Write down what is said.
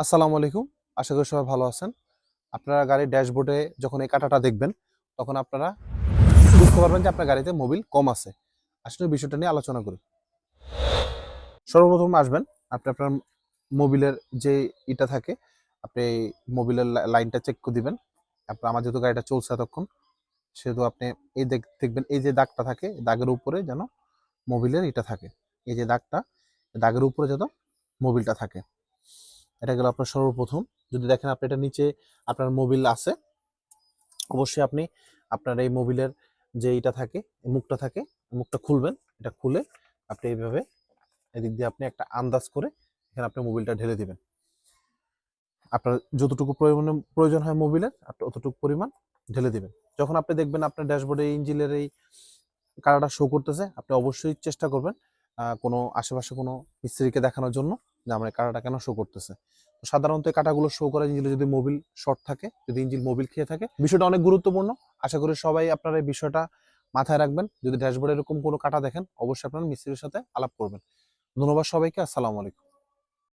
আসসালামু আলাইকুম। আশা করি সবাই ভালো আছেন। আপনারা গাড়ির ড্যাশবোর্ডে যখন এই কাঁটাটা দেখবেন, তখন আপনারা বুঝতে পারবেন যে আপনার গাড়িতে মোবিল কম আছে। আসলে বিষয়টা নিয়ে আলোচনা করি। সর্বপ্রথম আসবেন, আপনি আপনার মোবিলের যে ইটা থাকে, আপনি মোবিলের লাইনটা চেক করে দিবেন। আপনার আমার যেহেতু গাড়িটা চলছে এতক্ষণ, সেহেতু আপনি এই দেখবেন এই যে দাগটা থাকে, দাগের উপরে যেন মোবিলের ইটা থাকে। এই যে দাগটা, দাগের উপরে যেন মোবিলটা থাকে। এটা গেল আপনার সর্বপ্রথম। যদি দেখেন আপনি এটা নিচে আপনার মোবিল আছে, অবশ্যই আপনি আপনার এই মোবিলের যে এইটা থাকে, মুখটা থাকে, মুখটা খুলবেন। এটা খুলে আপনি এইভাবে এদিক দিয়ে আপনি একটা আন্দাজ করে এখানে আপনি মোবিলটা ঢেলে দিবেন। আপনার যতটুকু প্রয়োজন হয় মোবিলের, আপনি অতটুকু পরিমাণ ঢেলে দিবেন। যখন আপনি দেখবেন আপনার ড্যাশবোর্ডে ইঞ্জিনের এই কালারটা শো করতেছে, আপনি অবশ্যই চেষ্টা করবেন কোনো আশেপাশে কোনো মিস্ত্রিকে দেখানোর জন্য যে আমার এই কাটাটা কেন শো করতেছে। তো সাধারণত এই কাটাগুলো শো করে ইঞ্জিনে যদি মোবিল শর্ট থাকে, যদি ইঞ্জিন মোবিল খেয়ে থাকে, বিষয়টা অনেক গুরুত্বপূর্ণ। আশা করি সবাই আপনারা এই বিষয়টা মাথায় রাখবেন। যদি ড্যাশবোর্ডে এরকম কোনো কাটা দেখেন, অবশ্যই আপনারা মিস্ত্রির সাথে আলাপ করবেন। ধন্যবাদ সবাইকে। আসসালামু আলাইকুম।